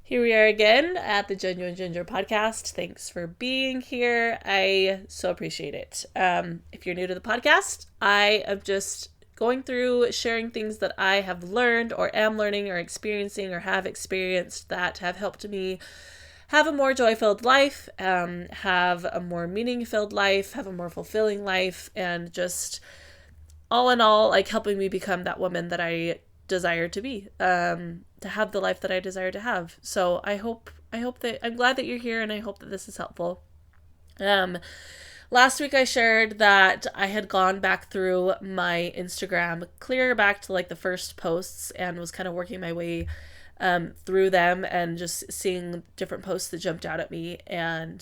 Here we are again at the Genuine Ginger podcast. Thanks for being here. I so appreciate it. If you're new to the podcast, I am just going through sharing things that I have learned or am learning or experiencing or have experienced that have helped me have a more joy-filled life, have a more meaning-filled life, have a more fulfilling life, and just all in all, like helping me become that woman that I desire to be, to have the life that I desire to have. So I hope that I'm glad that you're here, and I hope that this is helpful. Um, Last week I shared that I had gone back through my Instagram, clear back to like the first posts, and was kind of working my way through them and just seeing different posts that jumped out at me and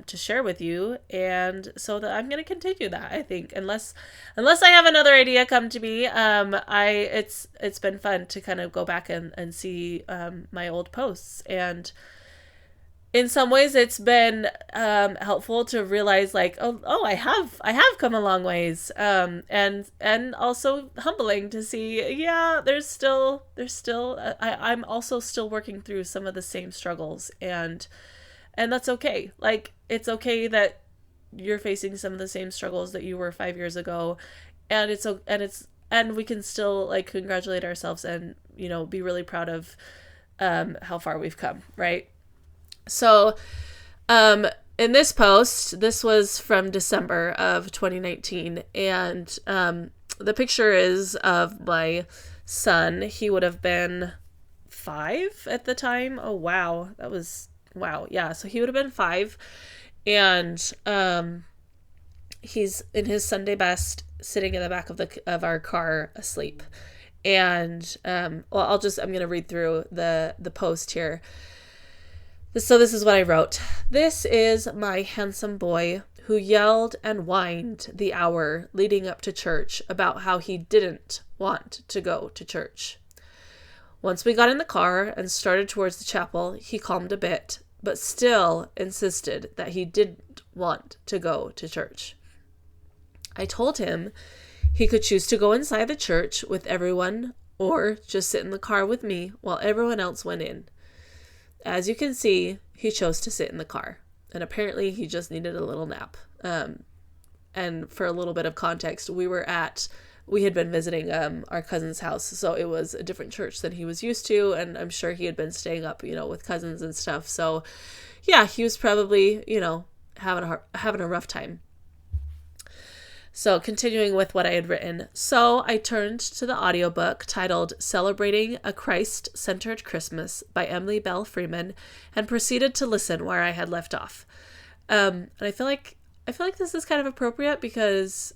to share with you. And so that I'm going to continue that, I think, unless I have another idea come to me. It's been fun to kind of go back and see my old posts, and in some ways it's been helpful to realize like I have come a long ways, and also humbling to see I'm also still working through some of the same struggles, and that's okay. Like, it's okay that you're facing some of the same struggles that you were 5 years ago, and and we can still like congratulate ourselves and be really proud of how far we've come, right? So, in this post, this was from December of 2019, and the picture is of my son. He would have been 5 at the time. Oh, wow. Wow. Yeah. So he would have been 5, and he's in his Sunday best, sitting in the back of our car asleep. And I'm going to read through the post here. So this is what I wrote. This is my handsome boy who yelled and whined the hour leading up to church about how he didn't want to go to church. Once we got in the car and started towards the chapel, he calmed a bit, but still insisted that he didn't want to go to church. I told him he could choose to go inside the church with everyone or just sit in the car with me while everyone else went in. As you can see, he chose to sit in the car, and apparently he just needed a little nap. And for a little bit of context, we had been visiting our cousin's house, so it was a different church than he was used to, and I'm sure he had been staying up, with cousins and stuff. So, yeah, he was probably, having a rough time. So continuing with what I had written. So I turned to the audiobook titled Celebrating a Christ-Centered Christmas by Emily Bell Freeman and proceeded to listen where I had left off. And I feel like this is kind of appropriate because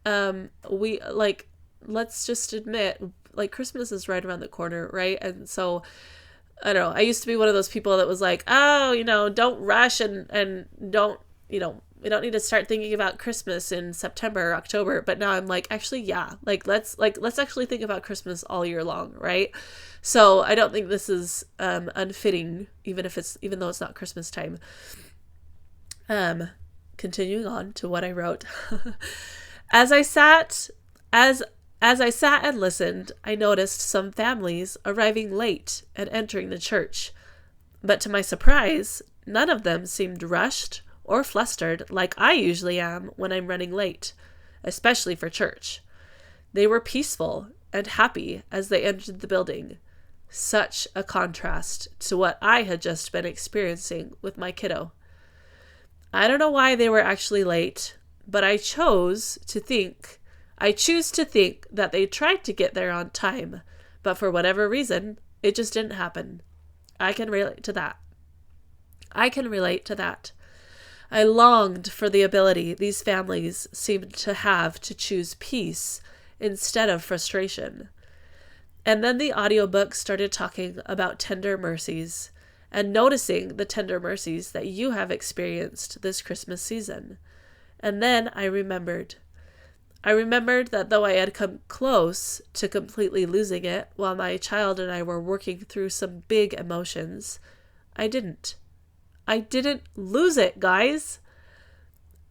let's just admit, like, Christmas is right around the corner, right? And so I don't know, I used to be one of those people that was like, oh, don't rush and don't, we don't need to start thinking about Christmas in September or October. But now I'm like, actually, yeah, let's actually think about Christmas all year long, right? So I don't think this is unfitting, even though it's not Christmas time. Continuing on to what I wrote. As I sat and listened, I noticed some families arriving late and entering the church. But to my surprise, none of them seemed rushed or flustered like I usually am when I'm running late, especially for church. They were peaceful and happy as they entered the building. Such a contrast to what I had just been experiencing with my kiddo. I don't know why they were actually late, but I choose to think that they tried to get there on time, but for whatever reason, it just didn't happen. I can relate to that. I longed for the ability these families seemed to have to choose peace instead of frustration. And then the audiobook started talking about tender mercies and noticing the tender mercies that you have experienced this Christmas season. And then I remembered that though I had come close to completely losing it while my child and I were working through some big emotions, I didn't lose it, guys.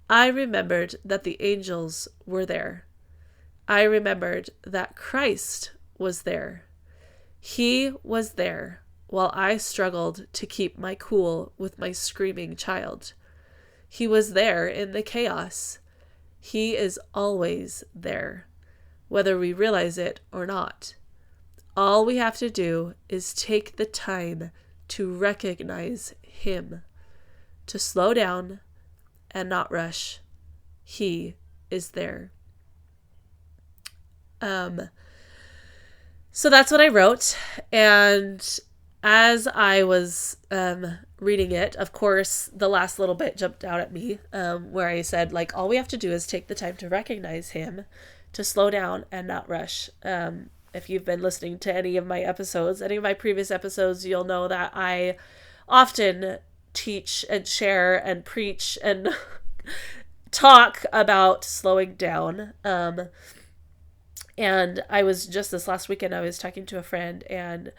I remembered that the angels were there. I remembered that Christ was there. He was there while I struggled to keep my cool with my screaming child. He was there in the chaos. He is always there, whether we realize it or not. All we have to do is take the time to recognize him, to slow down and not rush. He is there. So that's what I wrote. And as I was reading it, of course, the last little bit jumped out at me, where I said, like, all we have to do is take the time to recognize him, to slow down and not rush. If you've been listening to any of my episodes, any of my previous episodes, you'll know that I often teach and share and preach and talk about slowing down. And I was just this last weekend, I was talking to a friend, and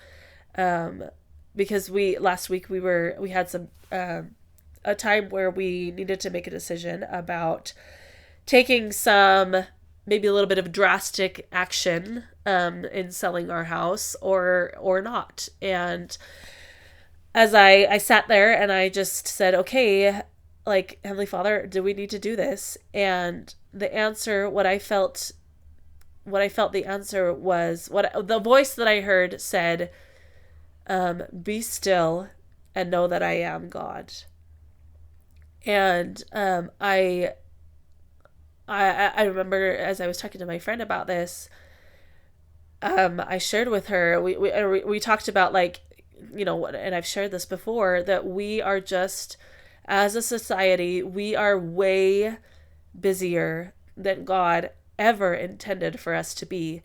because last week we had some a time where we needed to make a decision about taking some maybe a little bit of drastic action in selling our house or not. And as I sat there and I just said, okay, like, Heavenly Father, do we need to do this? And the answer, what I felt the answer was, what the voice that I heard said, be still and know that I am God. And I remember as I was talking to my friend about this, I shared with her, we talked about, like, and I've shared this before, that we are just, as a society, we are way busier than God ever intended for us to be.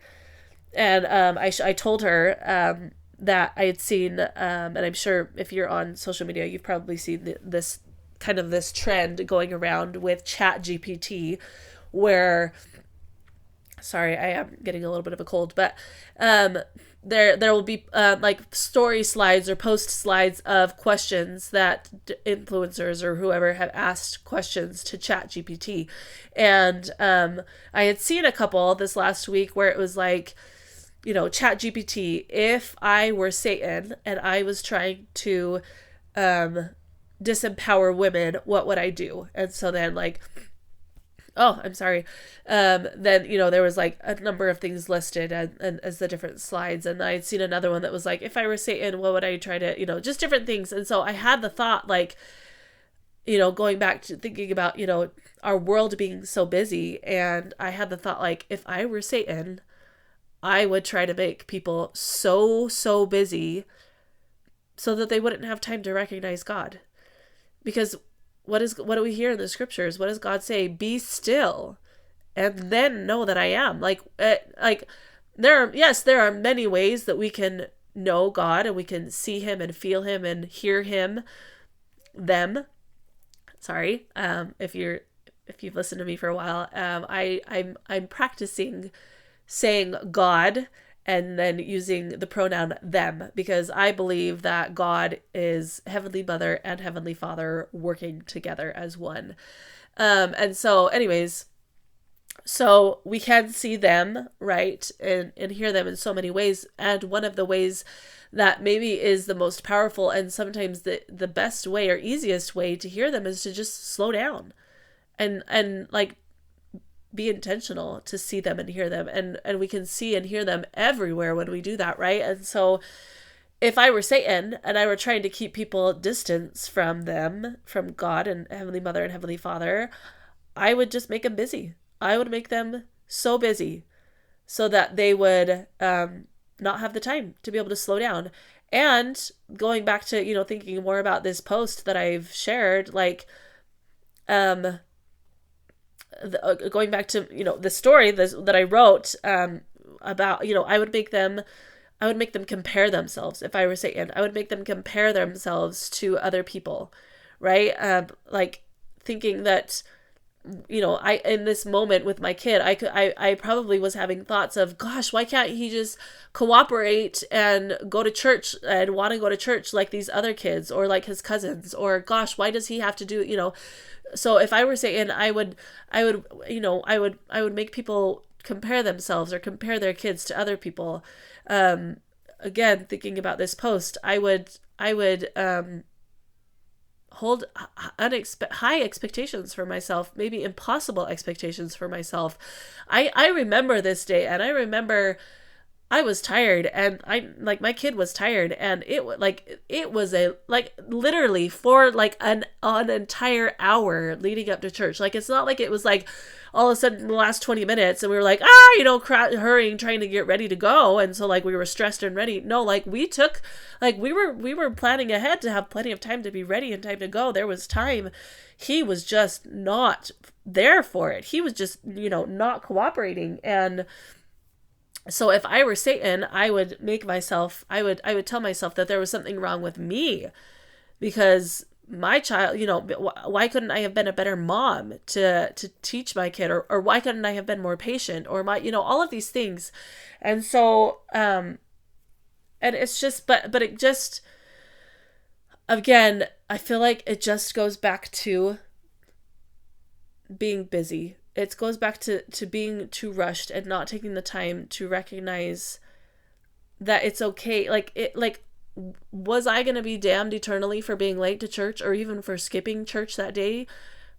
And I told her that I had seen, and I'm sure if you're on social media, you've probably seen this trend going around with ChatGPT, where, sorry, I am getting a little bit of a cold, but there will be like story slides or post slides of questions that influencers or whoever have asked questions to ChatGPT. And I had seen a couple this last week where it was like, ChatGPT, if I were Satan and I was trying to disempower women, what would I do? And so then, like, I'm sorry. Then, there was like a number of things listed and as the different slides. And I'd seen another one that was like, if I were Satan, what would I try to, just different things. And so I had the thought, like, going back to thinking about, our world being so busy. And I had the thought, like, if I were Satan, I would try to make people so busy so that they wouldn't have time to recognize God. Because what do we hear in the scriptures? What does God say? Be still and then know that I am. Like there are many ways that we can know God and we can see him and feel him and hear him. Sorry. If you've listened to me for a while, I'm practicing saying God and then using the pronoun them, because I believe that God is Heavenly Mother and Heavenly Father working together as one. And so anyways, so we can see them, right, and hear them in so many ways. And one of the ways that maybe is the most powerful and sometimes the best way or easiest way to hear them is to just slow down and like be intentional to see them and hear them. And we can see and hear them everywhere when we do that, right? And so if I were Satan and I were trying to keep people distance from them, from God and Heavenly Mother and Heavenly Father, I would just make them busy. I would make them so busy so that they would not have the time to be able to slow down. And going back to, thinking more about this post that I've shared, like, going back to, the story that I wrote about, I would make them compare themselves. If I were Satan, I would make them compare themselves to other people, right? Like thinking that, I, in this moment with my kid, I probably was having thoughts of, gosh, why can't he just cooperate and go to church and want to go to church like these other kids or like his cousins, or gosh, why does he have to do, So if I were Satan, I would make people compare themselves or compare their kids to other people. again, thinking about this post, I would hold high expectations for myself, maybe impossible expectations for myself. I remember this day, and I remember I was tired, and I like my kid was tired, and it was a like literally for like an entire hour leading up to church. Like it's not like it was like all of a sudden in the last 20 minutes and we were like hurrying trying to get ready to go, and so like we were stressed and ready. No, like we were planning ahead to have plenty of time to be ready and time to go. There was time. He was just not there for it. He was just not cooperating. And so if I were Satan, I would tell myself that there was something wrong with me, because my child, why couldn't I have been a better mom to teach my kid, or why couldn't I have been more patient, or all of these things. And so, and it's just, but it just, again, I feel like it just goes back to being busy. It goes back to being too rushed and not taking the time to recognize that it's okay. Was I going to be damned eternally for being late to church, or even for skipping church that day?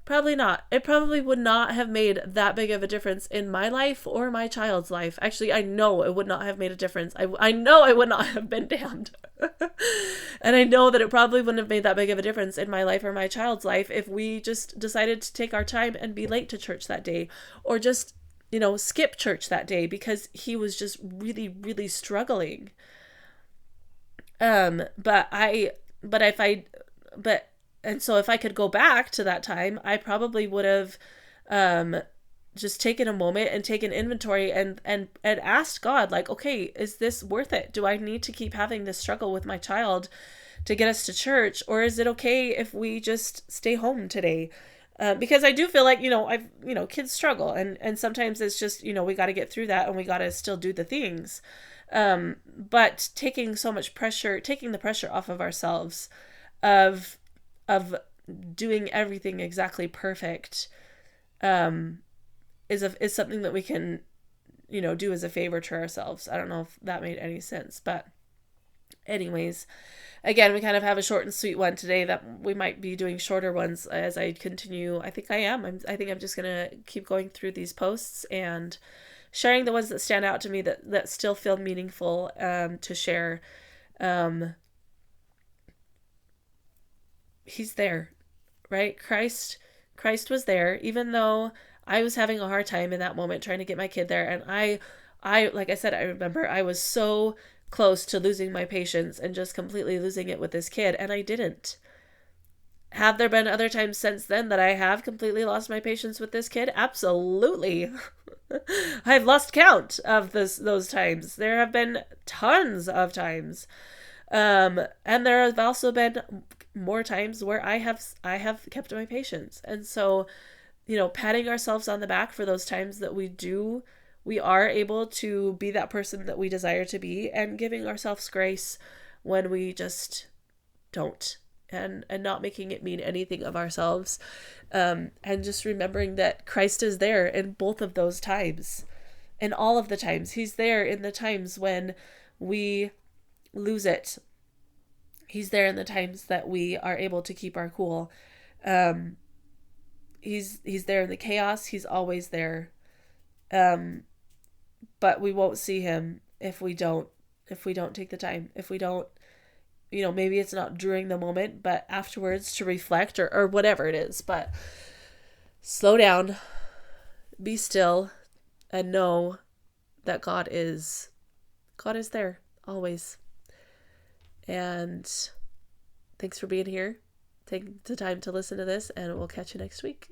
Probably not. It probably would not have made that big of a difference in my life or my child's life. Actually, I know it would not have made a difference. I know I would not have been damned. And I know that it probably wouldn't have made that big of a difference in my life or my child's life if we just decided to take our time and be late to church that day, or just, skip church that day because he was just really, really struggling. And so if I could go back to that time, I probably would have just taken a moment and taken inventory and asked God, like, okay, is this worth it? Do I need to keep having this struggle with my child to get us to church? Or is it okay if we just stay home today? Because I do feel like, kids struggle, and sometimes it's just, we got to get through that, and we got to still do the things. But taking the pressure off of ourselves of doing everything exactly perfect, is something that we can, do as a favor to ourselves. I don't know if that made any sense, but anyways, again, we kind of have a short and sweet one today. That we might be doing shorter ones as I continue. I think I'm just gonna keep going through these posts and sharing the ones that stand out to me that still feel meaningful to share. He's there, right? Christ was there, even though I was having a hard time in that moment trying to get my kid there. And I like I said, I remember I was so close to losing my patience and just completely losing it with this kid, and I didn't. Have there been other times since then that I have completely lost my patience with this kid? Absolutely. I've lost count of those times. There have been tons of times. And there have also been more times where I have kept my patience. And so, patting ourselves on the back for those times that we are able to be that person that we desire to be, and giving ourselves grace when we just don't, and not making it mean anything of ourselves. And just remembering that Christ is there in both of those times, in all of the times. He's there in the times when we lose it. He's there in the times that we are able to keep our cool. He's there in the chaos. He's always there. But we won't see him if we don't take the time, if we don't, maybe it's not during the moment, but afterwards to reflect, or whatever it is. But slow down, be still, and know that God is there always. And thanks for being here. Take the time to listen to this, and we'll catch you next week.